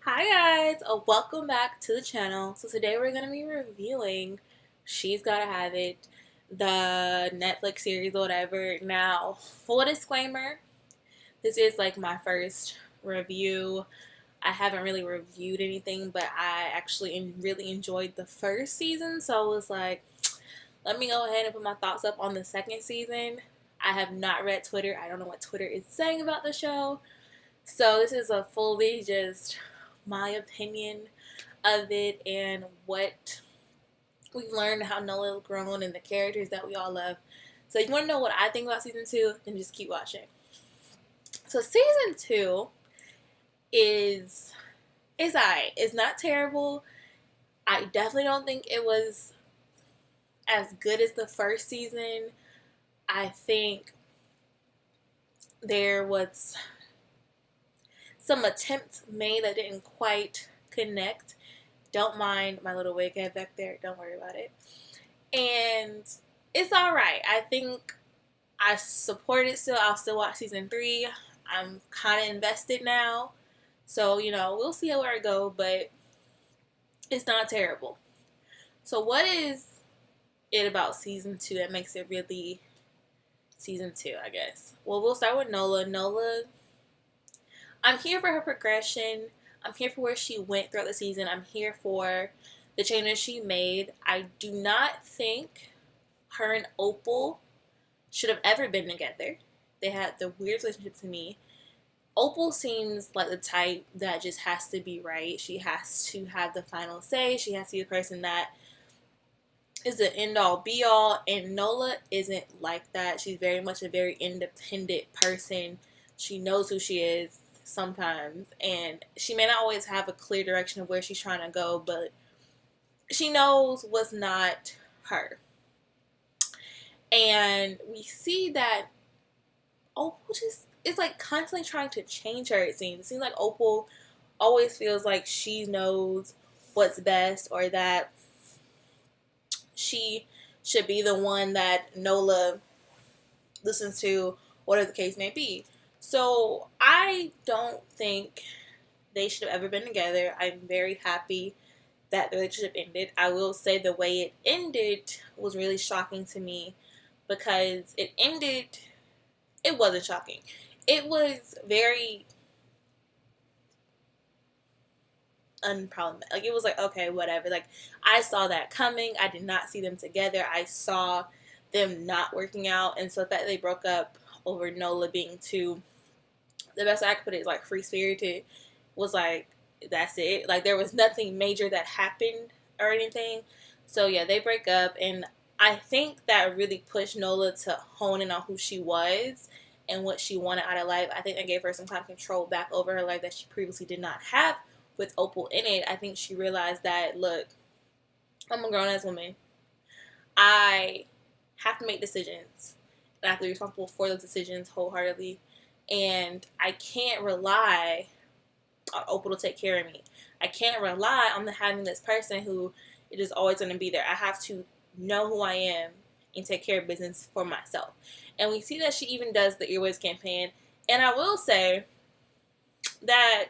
Hi guys, welcome back to the channel. So today we're going to be reviewing She's Gotta Have It, the Netflix series or whatever. Now, full disclaimer, this is like my first review. I haven't really reviewed anything, but I actually really enjoyed the first season. So I was like, let me go ahead and put my thoughts up on the second season. I have not read Twitter. I don't know what Twitter is saying about the show. So this is a fully just my opinion of it and what we've learned, how NOLA has grown, and the characters that we all love. So if you want to know what I think about season 2, then just keep watching. So season 2 is alright. It's not terrible. I definitely don't think it was as good as the first season. I think there was some attempts made that didn't quite connect. Don't mind my little wig head back there. Don't worry about it. And it's alright. I think I support it still. I'll still watch season 3. I'm kind of invested now. So, we'll see where it goes, but it's not terrible. So what is it about season 2 that makes it really season 2, I guess? Well, we'll start with NOLA. NOLA, I'm here for her progression. I'm here for where she went throughout the season. I'm here for the changes she made. I do not think her and Opal should have ever been together. They had the weirdest relationship to me. Opal seems like the type that just has to be right. She has to have the final say. She has to be the person that is the end-all, be-all. And NOLA isn't like that. She's very much a very independent person. She knows who she is sometimes. And she may not always have a clear direction of where she's trying to go, but she knows what's not her. And we see that Opal just is like constantly trying to change her, it seems. It seems like Opal always feels like she knows what's best, or that she should be the one that NOLA listens to, whatever the case may be. So I don't think they should have ever been together. I'm very happy that the relationship ended. I will say the way it ended was really shocking to me, because it wasn't shocking. It was very unproblematic. Like, it was like, okay, whatever. Like, I saw that coming. I did not see them together. I saw them not working out. And so the fact that they broke up over NOLA being too, the best way I could put it is like free-spirited, was like, that's it. Like, there was nothing major that happened or anything. So yeah, they break up, and I think that really pushed NOLA to hone in on who she was and what she wanted out of life. I think that gave her some kind of control back over her life that she previously did not have with Opal in it. I think she realized that, look, I'm a grown-ass woman. I have to make decisions, and I have to be responsible for those decisions wholeheartedly. And I can't rely on Opal to take care of me. I can't rely on having this person who is just always going to be there. I have to know who I am and take care of business for myself. And we see that she even does the Earwaves campaign. And I will say that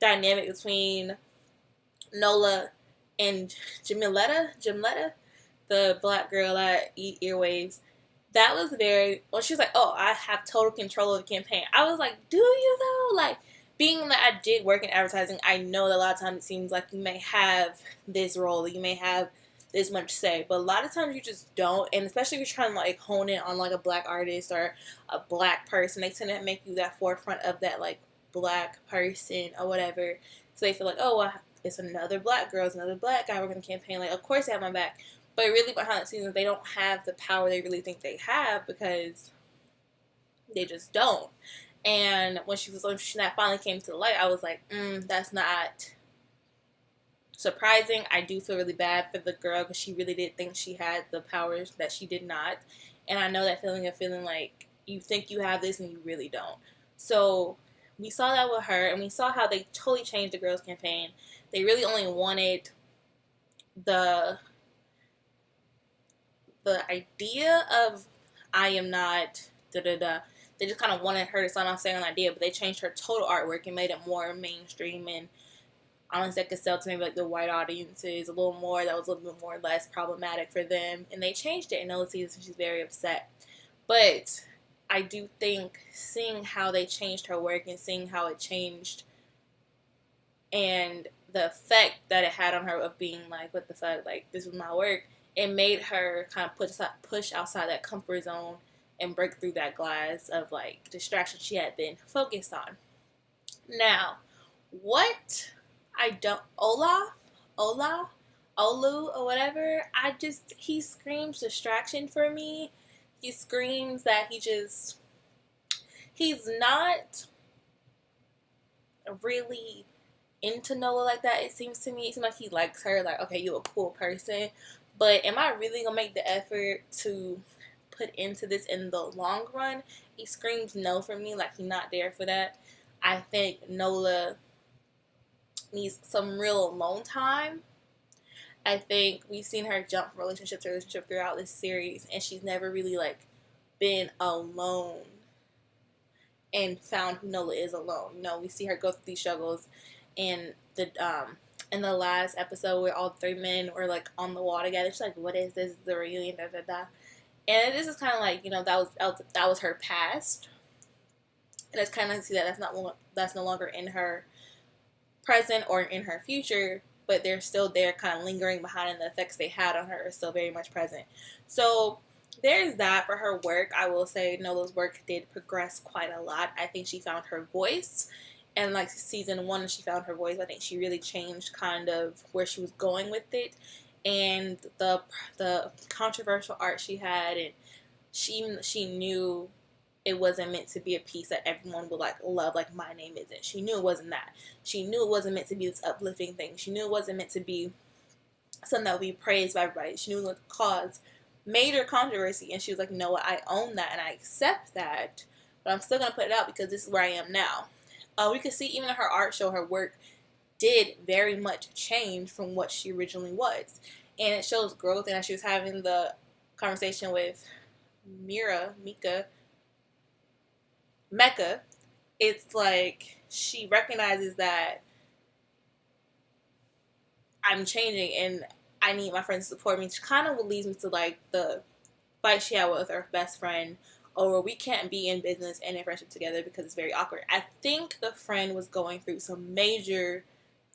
dynamic between NOLA and Jamletta, the black girl at Earwaves, that was very, when she was like, oh, I have total control of the campaign. I was like, do you though? Like, being that I did work in advertising, I know that a lot of times it seems like you may have this role, you may have this much say, but a lot of times you just don't. And especially if you're trying to like hone in on like a black artist or a black person, they tend to make you that forefront of that like black person or whatever. So they feel like, oh, well, it's another black girl, it's another black guy working the campaign. Like, of course they have my back. But really behind the scenes, they don't have the power they really think they have, because they just don't. And when that finally came to the light, I was like, that's not surprising. I do feel really bad for the girl, because she really did think she had the powers that she did not. And I know that feeling of feeling like you think you have this and you really don't. So we saw that with her, and we saw how they totally changed the girls' campaign. They really only wanted the idea of I am not da-da-da. They just kind of wanted her to sign off saying an idea, but they changed her total artwork and made it more mainstream and honestly, I could sell to maybe like the white audiences a little more. That was a little bit more less problematic for them, and they changed it in NOLA season. She's very upset, but I do think seeing how they changed her work and seeing how it changed and the effect that it had on her of being like, what the fuck, like, this was my work, it made her kind of push outside that comfort zone and break through that glass of, like, distraction she had been focused on. Now, what I don't, Olu, or whatever, he screams distraction for me. He screams that he's not really into NOLA like that. It seems like he likes her, like, okay, you're a cool person, but am I really gonna make the effort to put into this in the long run? He screams no for me, like he's not there for that. I think NOLA needs some real alone time. I think we've seen her jump from relationship to relationship throughout this series, and she's never really, like, been alone and found who NOLA is alone. You know, we see her go through these struggles in the last episode where all three men were, like, on the wall together. She's like, what is this? The reunion, da da da. And this is kind of like, you know, that was her past. And it's kind of to see that that's no longer in her present or in her future, but they're still there, kind of lingering behind, and the effects they had on her are still very much present. So there's that for her work. I will say NOLA's work did progress quite a lot. I think she found her voice. And like season 1, she found her voice. I think she really changed kind of where she was going with it, and the controversial art she had, and she knew it wasn't meant to be a piece that everyone would, like, love. Like, My Name Isn't. She knew it wasn't that. She knew it wasn't meant to be this uplifting thing. She knew it wasn't meant to be something that would be praised by everybody. She knew it would cause major controversy, and she was like, you know what, I own that and I accept that, but I'm still gonna put it out because this is where I am now. We could see even in her art show, her work did very much change from what she originally was. And it shows growth. And as she was having the conversation with Mecca, it's like she recognizes that I'm changing and I need my friends to support me. Which kind of leads me to, like, the fight she had with her best friend over we can't be in business and in friendship together because it's very awkward. I think the friend was going through some major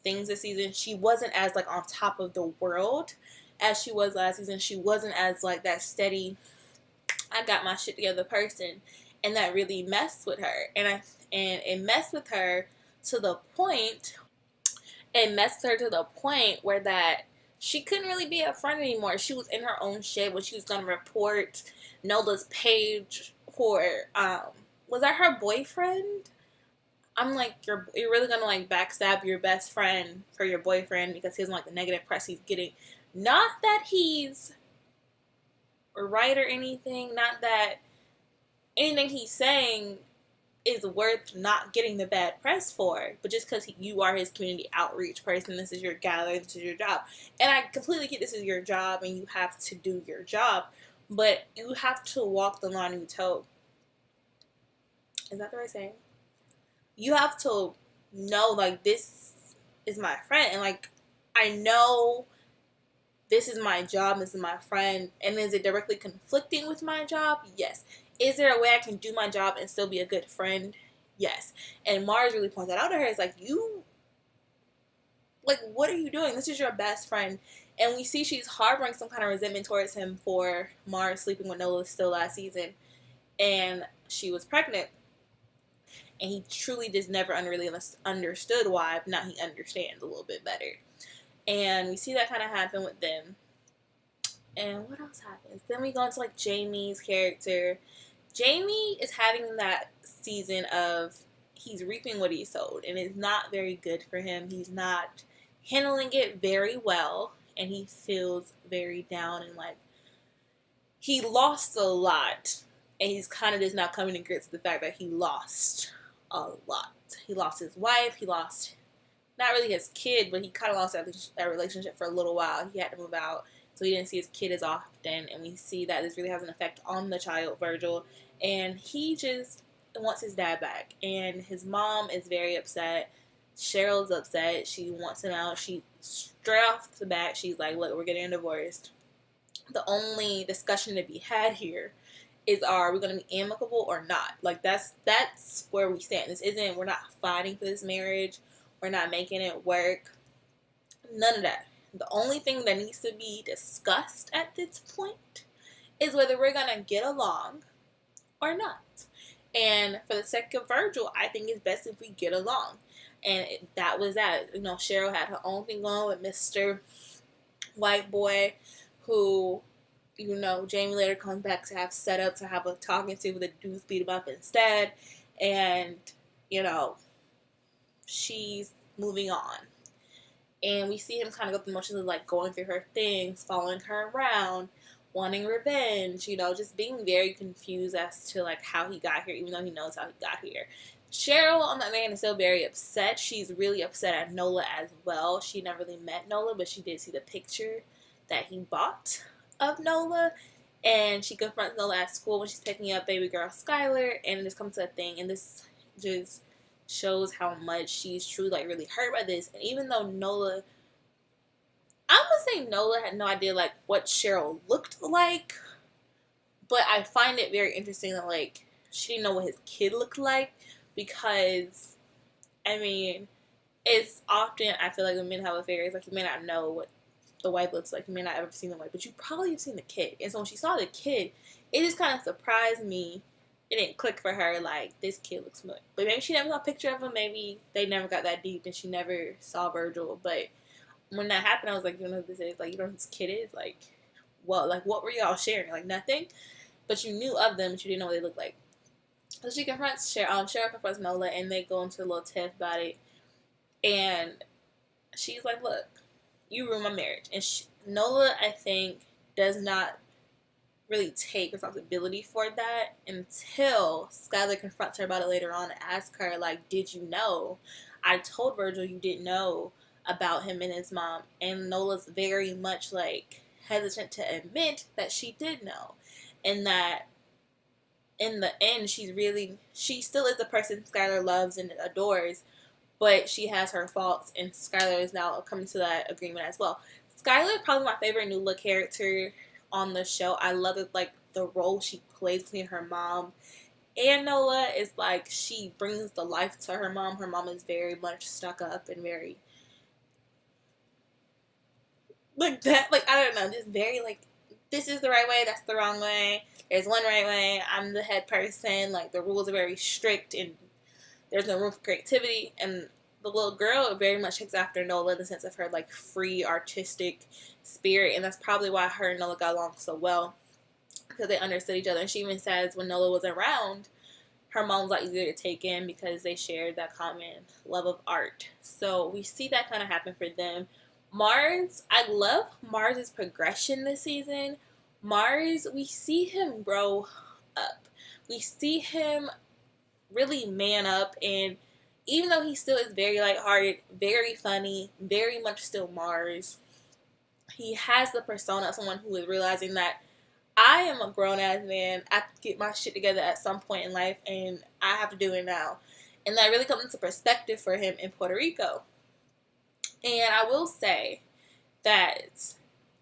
things this season. She wasn't as, like, on top of the world as she was last season. She wasn't as, like, that steady, I got my shit together person, and that really messed with her. And it messed with her to the point. Where that she couldn't really be a friend anymore. She was in her own shit when she was gonna report NOLA's page for was that her boyfriend? I'm like, you're really gonna, like, backstab your best friend for your boyfriend because he doesn't like the negative press he's getting. Not that he's right or anything, not that anything he's saying is worth not getting the bad press for, but just because you are his community outreach person, this is your gathering, this is your job. And I completely get this is your job and you have to do your job, but you have to walk the line you toe. Is that the right saying? You have to know, like, this is my friend, and, like, I know this is my job, this is my friend, and is it directly conflicting with my job? Yes. Is there a way I can do my job and still be a good friend? Yes. And Mars really points that out to her. It's like, what are you doing? This is your best friend. And we see she's harboring some kind of resentment towards him for Mars sleeping with NOLA still last season. And she was pregnant. And he truly just never really understood why. But now he understands a little bit better. And we see that kind of happen with them. And what else happens? Then we go into, like, Jamie's character. Jamie is having that season of he's reaping what he sowed, and it's not very good for him. He's not handling it very well, and he feels very down, and, like, he lost a lot, and he's kind of just now coming to grips with the fact that he lost a lot. He lost his wife, he lost not really his kid, but he kind of lost that relationship for a little while. He had to move out, so he didn't see his kid as often, and we see that this really has an effect on the child, Virgil, and he just wants his dad back, and his mom is very upset. Cheryl's upset. She wants him out. She straight off the bat, she's like, look, we're getting divorced. The only discussion to be had here is, are we going to be amicable or not? Like, that's where we stand. This isn't, we're not fighting for this marriage. We're not making it work. None of that. The only thing that needs to be discussed at this point is whether we're going to get along or not. And for the sake of Virgil, I think it's best if we get along. And that was that. You know, Cheryl had her own thing going with Mr. White Boy, who, you know, Jamie later comes back to have set up to have a talking to with the dudes beat him up instead. And, you know, she's moving on. And we see him kind of go through the motions of, like, going through her things, following her around, wanting revenge, you know, just being very confused as to, like, how he got here, even though he knows how he got here. Cheryl, on the other hand, is still very upset. She's really upset at NOLA as well. She never really met NOLA, but she did see the picture that he bought of NOLA. And she confronts NOLA at school when she's picking up baby girl Skylar. And it just comes to a thing. And this just shows how much she's truly, like, really hurt by this. And even though NOLA, I'm going to say NOLA had no idea, like, what Cheryl looked like. But I find it very interesting that, like, she didn't know what his kid looked like. Because, I mean, it's often, I feel like when men have affairs, like, you may not know what the wife looks like. You may not ever seen the wife. But you probably have seen the kid. And so when she saw the kid, it just kind of surprised me. It didn't click for her, like, this kid looks familiar. But maybe she never saw a picture of him. Maybe they never got that deep and she never saw Virgil. But when that happened, I was like, you know who this is? Like, you know who this kid is? Like, what were y'all sharing? Like, nothing. But you knew of them, but you didn't know what they looked like. So she confronts Cheryl. Cheryl confronts NOLA, and they go into a little tiff about it. And she's like, look, you ruined my marriage. And NOLA, I think, does not really take responsibility for that until Skylar confronts her about it later on and asks her, like, did you know? I told Virgil you didn't know about him and his mom. And NOLA's very much, like, hesitant to admit that she did know. And that in the end, she still is the person Skylar loves and adores, but she has her faults, and Skylar is now coming to that agreement as well. Skylar is probably my favorite NOLA character on the show. I love it, like, the role she plays between her mom and NOLA is, like, she brings the life to her mom. Her mom is very much stuck up and very, like, that, like, I don't know, just very, like, this is the right way, that's the wrong way. There's one right way. I'm the head person. Like, the rules are very strict, and there's no room for creativity. And the little girl very much takes after NOLA in the sense of her, like, free artistic spirit. And that's probably why her and NOLA got along so well, because they understood each other. And she even says when NOLA was around, her mom was a lot easier to take in because they shared that common love of art. So we see that kind of happen for them. Mars, I love Mars's progression this season. Mars, we see him grow up. We see him really man up, and even though he still is very lighthearted, very funny, very much still Mars, he has the persona of someone who is realizing that I am a grown-ass man. I have to get my shit together at some point in life, and I have to do it now. And that really comes into perspective for him in Puerto Rico. And I will say that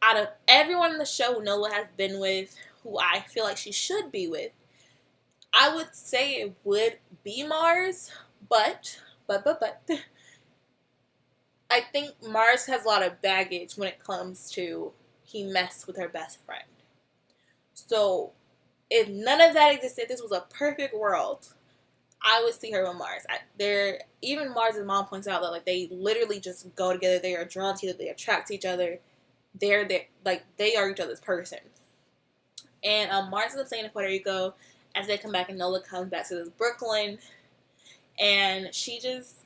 out of everyone in the show NOLA has been with, who I feel like she should be with, I would say it would be Mars, but I think Mars has a lot of baggage when it comes to he messed with her best friend. So if none of that existed, this was a perfect world, I would see her with Mars. Even Mars' mom points out that, like, they literally just go together. They are drawn to each other. They attract to each other. They are each other's person. And Mars is staying in Puerto Rico as they come back, and NOLA comes back to this Brooklyn, and she just,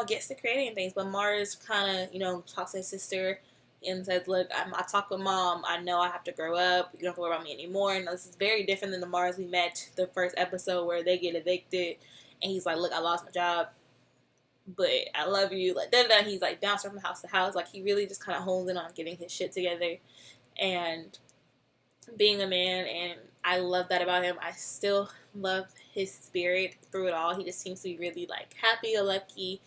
gets to creating things. But Mars kind of, talks to his sister and says, look, I talk with mom. I know I have to grow up. You don't have to worry about me anymore. And this is very different than the Mars we met the first episode where they get evicted. And he's like, look, I lost my job, but I love you. Like, he's like bouncing from house to house. Like, he really just kind of hones in on getting his shit together and being a man. And I love that about him. I still love his spirit through it all. He just seems to be really, like, happy-go-lucky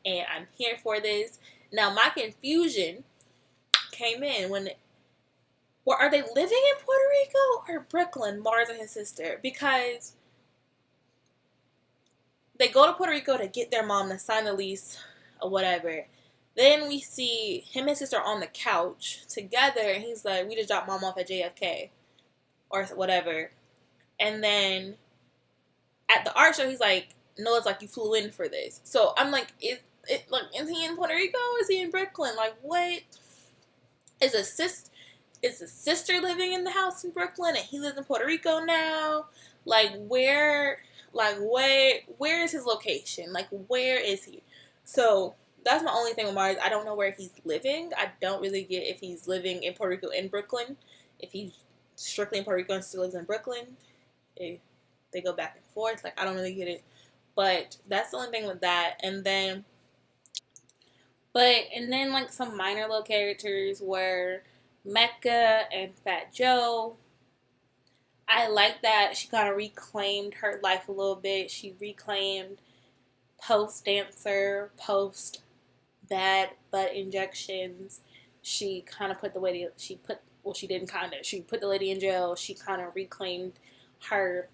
and I'm here for this. Now, my confusion came in when, well, are they living in Puerto Rico or Brooklyn, Mars and his sister? Because they go to Puerto Rico to get their mom to sign the lease or whatever. Then we see him and his sister on the couch together, and he's like, we just dropped mom off at JFK or whatever. And then at the art show, he's like, no, it's like you flew in for this. So I'm like, is he in Puerto Rico? Is he in Brooklyn? Like, what? Is a sister living in the house in Brooklyn and he lives in Puerto Rico now? Like, where is his location? Like, where is he? So that's my only thing with Mars. I don't know where he's living. I don't really get if he's living in Puerto Rico in Brooklyn. If he's strictly in Puerto Rico and still lives in Brooklyn. They go back and forth. Like, I don't really get it. But that's the only thing with that. And then like some minor little characters were Mecca and Fat Joe. I like that she kind of reclaimed her life a little bit. She reclaimed post-dancer, post-bad butt injections. She kind of put the lady, she put the lady in jail. She kind of reclaimed her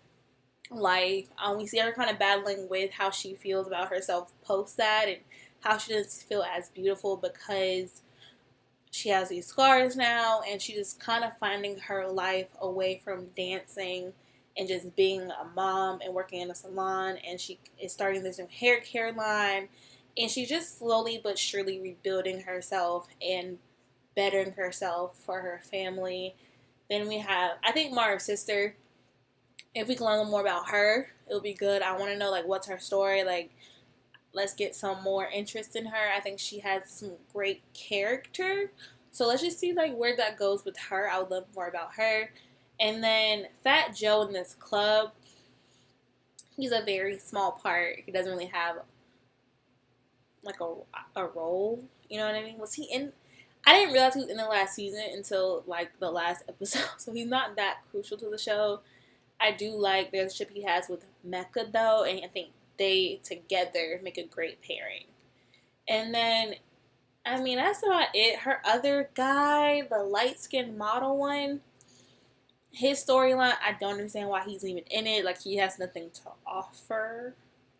life. We see her kind of battling with how she feels about herself post that and how she doesn't feel as beautiful because she has these scars now, and she's just kind of finding her life away from dancing and just being a mom and working in a salon, and she is starting this new hair care line, and she's just slowly but surely rebuilding herself and bettering herself for her family. Then we have, I think, Marv's sister. If we can learn more about her, it'll be good. I want to know, like, what's her story, like, let's get some more interest in her. I think she has some great character. So let's just see like where that goes with her. I would love more about her. And then Fat Joe in this club, he's a very small part. He doesn't really have like a role. You know what I mean? Was he in? I didn't realize he was in the last season until like the last episode. So he's not that crucial to the show. I do like the relationship he has with Mecca though, and I think they together make a great pairing. And then, I mean, that's about it. Her other guy, the light-skinned model one, his storyline, I don't understand why he's even in it. Like, he has nothing to offer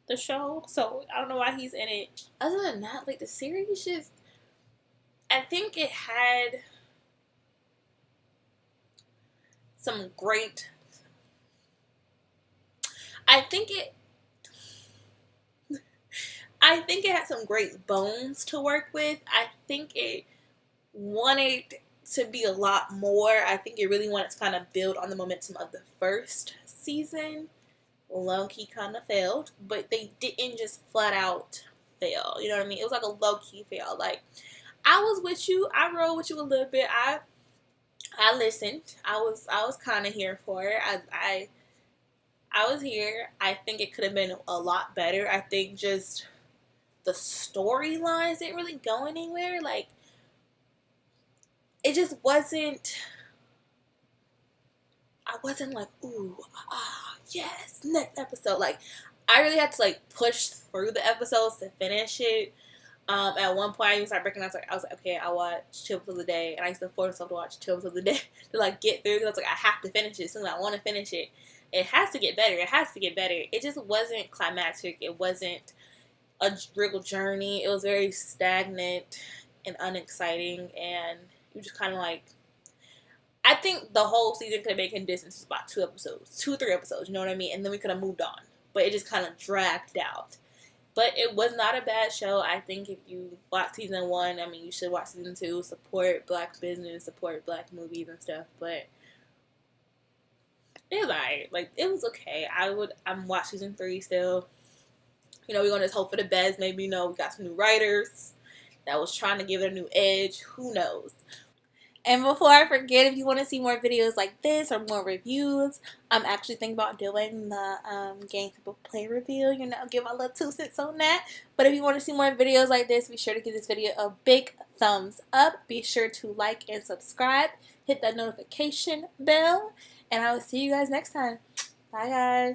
the show. So, I don't know why he's in it. Other than that, like, the series just, I think it had some great, I think it had some great bones to work with. I think it wanted to be a lot more. I think it really wanted to kind of build on the momentum of the first season. Low-key kind of failed, but they didn't just flat out fail. You know what I mean? It was like a low-key fail. Like, I was with you. I rode with you a little bit. I listened. I was kind of here for it. I was here. I think it could have been a lot better. I think just the storylines didn't really go anywhere. Like, it just wasn't, I wasn't like, ooh, yes, next episode. Like, I really had to, like, push through the episodes to finish it. At one point, I even started breaking down. I was like, okay, I watch 2 episodes a day. And I used to force myself to watch 2 episodes a day to, like, get through. Because I was like, I have to finish it. As soon as I want to finish it. It has to get better. It has to get better. It just wasn't climactic. It wasn't a real journey. It was very stagnant and unexciting, and you just kind of like, I think the whole season could have been condensed to about 2 episodes, 2-3 episodes, you know what I mean? And then we could have moved on, but it just kind of dragged out. But it was not a bad show. I think if you watch season 1, I mean, you should watch season 2, support black business, support black movies and stuff, but it was alright. Like, it was okay. I'm watching season 3 still. You know, we're going to just hope for the best. Maybe, you know, we got some new writers that was trying to give it a new edge. Who knows? And before I forget, if you want to see more videos like this or more reviews, I'm actually thinking about doing the Game People Play review. You know, give my little 2 cents on that. But if you want to see more videos like this, be sure to give this video a big thumbs up. Be sure to like and subscribe. Hit that notification bell. And I will see you guys next time. Bye, guys.